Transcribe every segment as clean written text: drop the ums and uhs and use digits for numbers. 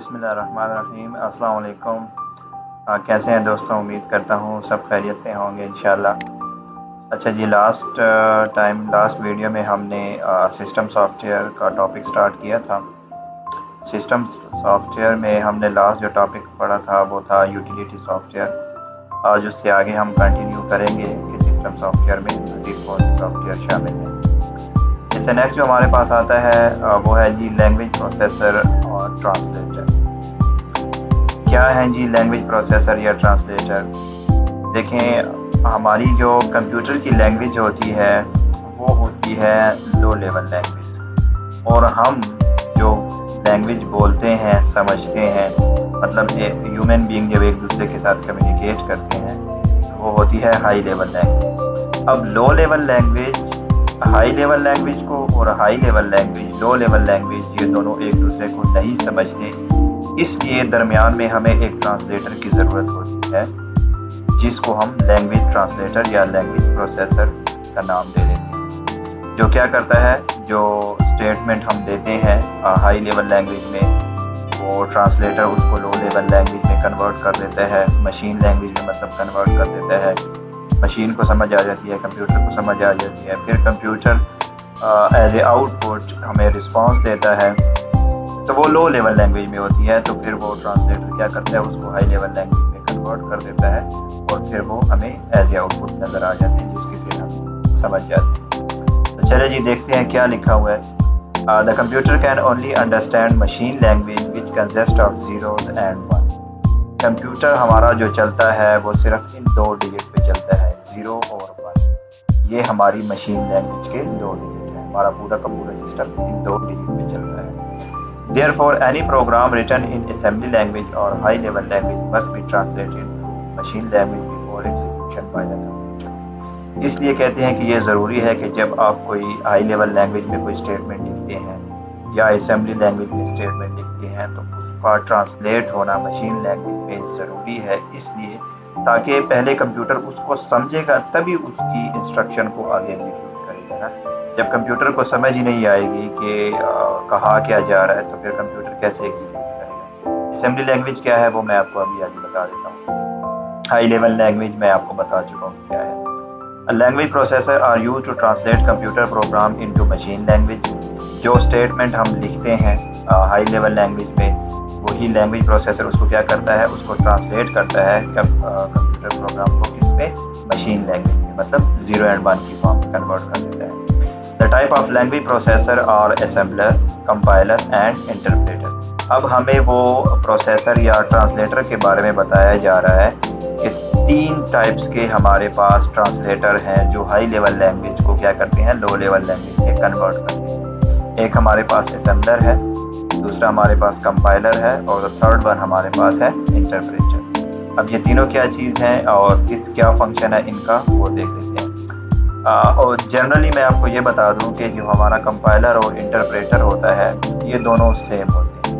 बिस्मिल्लाहिर्रहमानिर्रहीम। अस्सलाम वालेकुम। कैसे हैं दोस्तों? उम्मीद करता हूँ सब खैरियत से होंगे इंशाल्लाह। अच्छा जी, लास्ट वीडियो में हमने सिस्टम सॉफ्टवेयर का टॉपिक स्टार्ट किया था। सिस्टम सॉफ्टवेयर में हमने लास्ट जो टॉपिक पढ़ा था वो था यूटिलिटी सॉफ्टवेयर। आज उससे आगे हम कंटिन्यू करेंगे कि सिस्टम सॉफ्टवेयर में कौन सॉफ्टवेयर शामिल है। इससे नेक्स्ट जो हमारे पास आता है वो है जी लैंग्वेज प्रोसेसर और ट्रांसलेटर। क्या है जी लैंग्वेज प्रोसेसर या ट्रांसलेटर? देखें, हमारी जो कंप्यूटर की लैंग्वेज होती है वो होती है लो लेवल लैंग्वेज, और हम जो लैंग्वेज बोलते हैं, समझते हैं, मतलब ह्यूमन बीइंग जब एक दूसरे के साथ कम्युनिकेट करते हैं वो होती है हाई लेवल लैंग्वेज। अब low level language high level language को और high level language low level language ये दोनों एक दूसरे को नहीं समझते, इसलिए दरमियान में हमें एक ट्रांसलेटर की ज़रूरत होती है जिसको हम लैंग्वेज ट्रांसलेटर या लैंग्वेज प्रोसेसर का नाम दे देते हैं। जो क्या करता है, जो स्टेटमेंट हम देते हैं हाई लेवल लैंग्वेज में, वो ट्रांसलेटर उसको लो लेवल लैंग्वेज में कन्वर्ट कर देता है, मशीन लैंग्वेज में मतलब कन्वर्ट कर देता है। मशीन को समझ आ जाती है, कंप्यूटर को समझ आ जाती है, फिर कंप्यूटर एज ए आउटपुट हमें रिस्पांस देता है, तो वो लो लेवल लैंग्वेज में होती है। तो फिर वो ट्रांसलेटर क्या करता है, उसको हाई लेवल लैंग्वेज में कन्वर्ट कर देता है और फिर वो हमें एज ए आउटपुट नज़र आ जाते हैं, जिसकी फिर हम समझ जाते हैं। तो चलिए जी देखते हैं क्या लिखा हुआ है। The computer can only understand machine language which consist of zeros and one. Computer हमारा जो चलता है वो सिर्फ इन दो डिजिट पे चलता है, 0 और 1। ये हमारी मशीन लैंग्वेज के दो डिजिट है। हमारा पूरा का पूरा सिस्टम इन दो डिजिट पे चलता है। Therefore, any program written in assembly language or high level language must be translated to machine language before execution by the computer। इसलिए कहते हैं कि ये ज़रूरी है कि जब आप कोई हाई लेवल लैंग्वेज में कोई स्टेटमेंट लिखते हैं या असेंबली लैंग्वेज में स्टेटमेंट लिखते हैं तो उसका ट्रांसलेट होना मशीन लैंग्वेज में ज़रूरी है, इसलिए ताकि पहले कंप्यूटर उसको समझेगा तभी उसकी इंस्ट्रक्शन को आगे एग्जीक्यूट करेगा ना। जब कंप्यूटर को समझ ही नहीं आएगी कि कहा क्या जा रहा है तो फिर कंप्यूटर कैसे एग्जीक्यूट करेगा। असेंबली लैंग्वेज क्या है वो मैं आपको अभी आगे बता देता हूँ। हाई लेवल लैंग्वेज मैं आपको बता चुका हूँ क्या है। Language processor are used to translate computer program into machine language. जो स्टेटमेंट हम लिखते हैं हाई लेवल लैंग्वेज में, वही लैंग्वेज प्रोसेसर उसको क्या करता है, उसको ट्रांसलेट करता है कंप्यूटर प्रोग्राम को किसमें, मशीन लैंग्वेज में, मतलब 0 and 1 की फॉर्म में कन्वर्ट कर देता है। The type of language processor और असेंबलर, कंपाइलर एंड इंटरप्रेटर। अब हमें वो प्रोसेसर या ट्रांसलेटर के बारे में बताया जा रहा है कि 3 टाइप्स के हमारे पास ट्रांसलेटर हैं जो हाई लेवल लैंग्वेज को क्या करते हैं, लो लेवल लैंग्वेज में कन्वर्ट करते हैं। एक हमारे पास असेंबलर है, दूसरा हमारे पास कंपाइलर है और थर्ड वन हमारे पास है इंटरप्रेटर। अब ये तीनों क्या चीज़ हैं और क्या फंक्शन है इनका वो देख लेते हैं। और जनरली मैं आपको ये बता दूं कि जो हमारा कंपाइलर और इंटरप्रेटर होता है ये दोनों सेम होते हैं,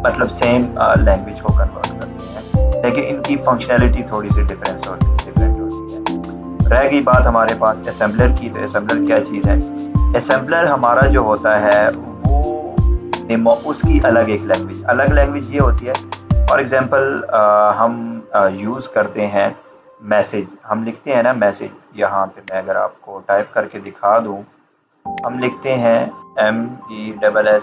मतलब सेम लैंग्वेज को कन्वर्ट करते हैं, लेकिन इनकी फंक्शनैलिटी थोड़ी सी डिफरेंट होती है। रह गई बात हमारे पास असेंबलर की, तो असेंबलर क्या चीज़ है? असेंबलर हमारा जो होता है वो उसकी अलग एक लैंग्वेज ये होती है। फॉर एग्जांपल हम यूज़ करते हैं मैसेज, हम लिखते हैं ना मैसेज, यहाँ पे मैं अगर आपको टाइप करके दिखा दूँ, हम लिखते हैं MESSAGE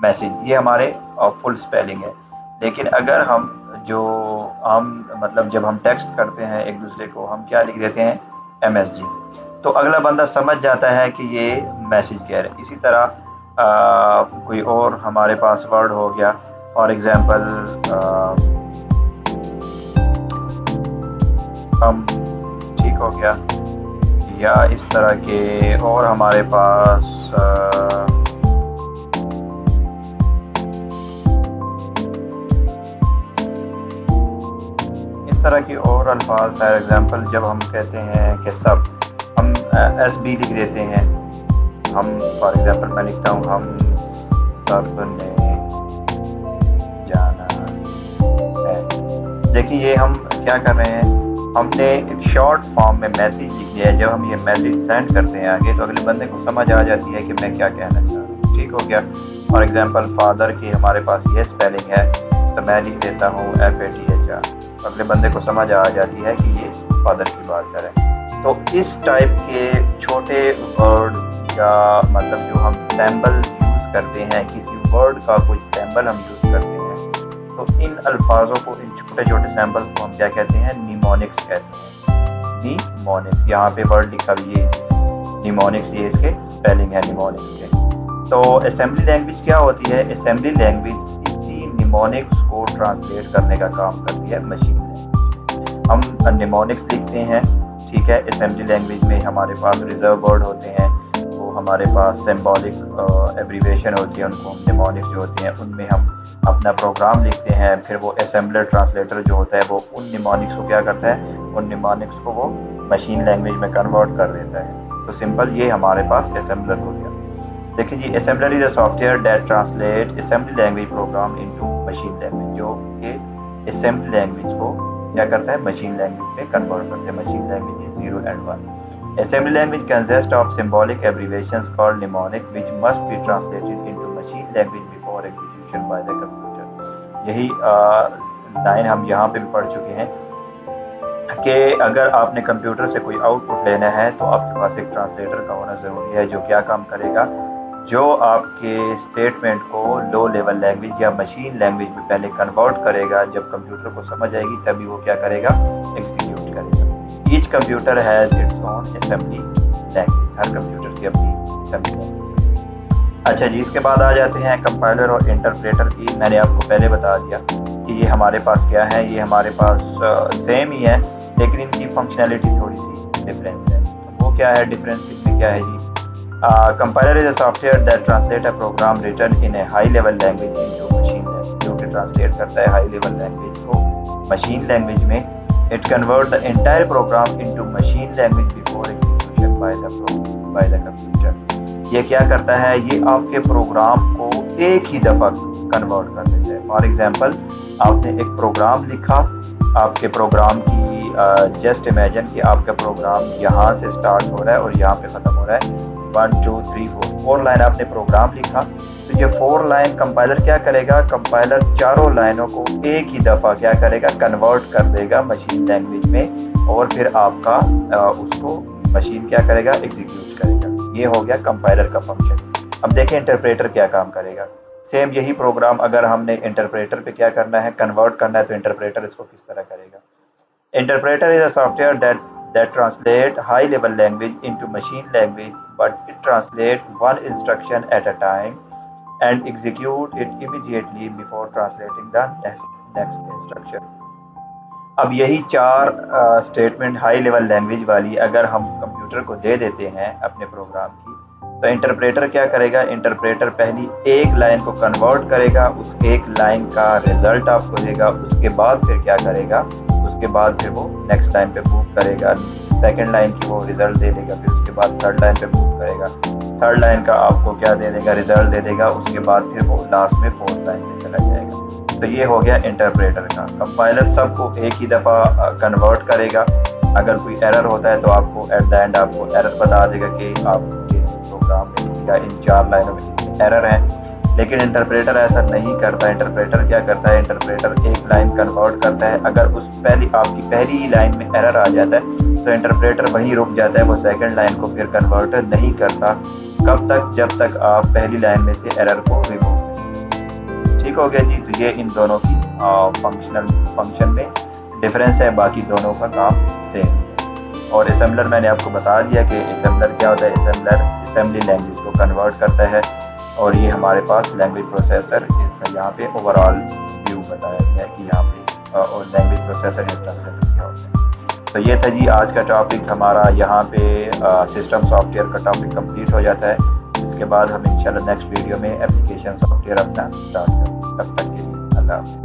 मैसेज, ये हमारे फुल स्पेलिंग है। लेकिन अगर मतलब जब हम टेक्स्ट करते हैं एक दूसरे को, हम क्या लिख देते हैं, MSG, तो अगला बंदा समझ जाता है कि ये मैसेज कह रहे हैं। इसी तरह कोई और हमारे पास वर्ड हो गया, फॉर एग्जांपल हम ठीक हो गया, या इस तरह के और हमारे पास इस तरह के और अल्फाज, फॉर एग्जांपल जब हम कहते हैं कि सब, हम SB लिख देते हैं। हम फॉर एग्जांपल मैं लिखता हूँ हम सब ने जाना है। देखिए ये हम क्या कर रहे हैं, हमने एक शॉर्ट फॉर्म में मैसेज लिख दिया है। जब हम ये मैसेज सेंड करते हैं आगे तो अगले बंदे को समझ आ जाती है कि मैं क्या कहना चाह रहा हूँ। ठीक हो गया। फॉर एग्जांपल फादर की हमारे पास ये स्पेलिंग है तो मैं लिख देता हूँ FATHR, अगले बंदे को समझ आ जाती है कि ये फादर की बात करें। तो इस टाइप के छोटे वर्ड या मतलब जो हम सैम्बल यूज़ करते हैं, किसी वर्ड का कोई सैम्बल हम यूज़ करते हैं, तो इन अल्फाजों को, इन छोटे छोटे सैम्बल्स को हम क्या कहते हैं? निमोनिक्स कहते हैं। निमोनिक्स, यहाँ पे वर्ड लिखा हुई है निमोनिक्स, ये इसके स्पेलिंग है निमोनिक्स के। तो असेंबली लैंग्वेज क्या होती है? असेंबली लैंग्वेज इसी निमोनिक्स को ट्रांसलेट करने का काम करती है मशीन लैंग्वेज। हम निमोनिक्स लिखते हैं, ठीक है। असेंबली लैंग्वेज में हमारे पास रिजर्व वर्ड होते हैं, वो हमारे पास सिंबॉलिक एब्रीविएशन होती है, उनको निमोनिक्स जो होती हैं उनमें हम अपना प्रोग्राम लिखते हैं। फिर वो असेंबलर ट्रांसलेटर जो होता है वो उन निमोनिक्स को क्या करता है? उन निमोनिक्स को वो मशीन लैंग्वेज में कन्वर्ट कर देता है। तो सिंपल ये हमारे पास असेंबलर हो गया। देखिए जी, assembler is a software that translate assembly language program into machine language, जो कि असेंबली लैंग्वेज को क्या करता है? मशीन लैंग्वेज में कन्वर्ट करते हैं। Machine language is 0 and 1। Assembly language consist of symbolic abbreviations called mnemonic which must be translated into machine language before execution by the computer. यही लाइन हम यहाँ पे भी पढ़ चुके हैं कि अगर आपने कंप्यूटर से कोई आउटपुट लेना है तो आपके पास एक ट्रांसलेटर का होना ज़रूरी है, जो क्या काम करेगा? जो आपके स्टेटमेंट को लो लेवल लैंग्वेज या मशीन लैंग्वेज में पहले कन्वर्ट करेगा, जब कंप्यूटर को समझ आएगी तभी वो क्या करेगा? एग्जीक्यूट करेगा। Each computer has its own assembly language, her computer की अपनी असेंबली लैंग्वेज। अच्छा जी, इसके बाद आ जाते हैं कंपाइलर और इंटरप्रेटर की। मैंने आपको पहले बता दिया कि ये हमारे पास क्या है, ये हमारे पास सेम ही है, लेकिन इनकी फंक्शनैलिटी थोड़ी सी डिफरेंस है। वो क्या है डिफरेंस? इसमें क्या है जी? Compiler is a software that translate a program written in a high level language into machine language, जो कि ट्रांसलेट करता है हाई लेवल लैंग्वेज को मशीन लैंग्वेज में। It convert the entire program into machine language before execution by the computer. ये क्या करता है? ये आपके प्रोग्राम को एक ही दफ़ा कन्वर्ट कर देता है। फॉर एग्जांपल, आपने एक प्रोग्राम लिखा, आपके प्रोग्राम की जस्ट इमेजिन कि आपका प्रोग्राम यहाँ से स्टार्ट हो रहा है और यहाँ पे ख़त्म हो रहा है। 1 2 3 4 लाइन आपने प्रोग्राम लिखा, तो ये 4 लाइन कंपाइलर क्या करेगा? कंपाइलर चारों लाइनों को एक ही दफ़ा क्या करेगा? कन्वर्ट कर देगा मशीन लैंग्वेज में, और फिर आपका उसको मशीन क्या करेगा? एग्जीक्यूट करेगा। ये हो गया कंपाइलर का फंक्शन। अब देखें इंटरप्रेटर क्या काम करेगा। सेम यही प्रोग्राम अगर हमने इंटरप्रेटर पे क्या करना है? कन्वर्ट करना है, तो इंटरप्रेटर इसको किस तरह करेगा? Interpreter is a software that translate high level language into machine language, but it translate one instruction at a time and execute it immediately before translating the next instruction। अब यही 4 statement high level language वाली अगर हम computer को दे देते हैं अपने programme की, तो इंटरप्रेटर क्या करेगा? इंटरप्रेटर पहली एक लाइन को कन्वर्ट करेगा, उस एक लाइन का रिजल्ट आपको देगा, उसके बाद फिर क्या करेगा? उसके बाद फिर वो नेक्स्ट लाइन पे मूव करेगा, सेकंड लाइन की वो रिजल्ट दे देगा, फिर उसके बाद थर्ड लाइन पे मूव करेगा, थर्ड लाइन का आपको क्या दे देगा? रिजल्ट दे देगा, उसके बाद फिर वो लास्ट में फोर्थ लाइन पे चला जाएगा। तो ये हो गया इंटरप्रेटर का। कंपाइलर सबको एक ही दफ़ा कन्वर्ट करेगा। अगर कोई एरर होता है तो आपको एट द एंड आपको एरर बता देगा कि आपके प्रोग्राम में या इन 4 लाइनों में कितने एरर हैं। लेकिन इंटरप्रेटर ऐसा नहीं करता। इंटरप्रेटर क्या करता है? इंटरप्रेटर एक लाइन कन्वर्ट करता है, अगर उस आपकी पहली ही लाइन में एरर आ जाता है तो इंटरप्रेटर वहीं रुक जाता है, वो सेकंड लाइन को फिर कन्वर्ट नहीं करता। कब तक? जब तक आप पहली लाइन में से एरर को रिमूव करें। ठीक हो गया जी। तो ये इन दोनों की फंक्शन में डिफरेंस है, बाकी दोनों का काम सेम है। और असेंबलर मैंने आपको बता दिया कि असेंबलर क्या होता है। असेंबलर असेंबली लैंग्वेज को कन्वर्ट करता है, और ये हमारे पास लैंग्वेज प्रोसेसर, इसका यहाँ पे ओवरऑल व्यू बताया गया है कि यहाँ पे और लैंग्वेज प्रोसेसर या ट्रांसलेटर क्या होता है। तो ये था जी आज का टॉपिक हमारा। यहाँ पे सिस्टम सॉफ्टवेयर का टॉपिक कंप्लीट हो जाता है। इसके बाद हम इंशाल्लाह नेक्स्ट वीडियो में एप्लीकेशन सॉफ्टवेयर अपना स्टार्ट करेंगे। तब तक के लिए अल्लाह।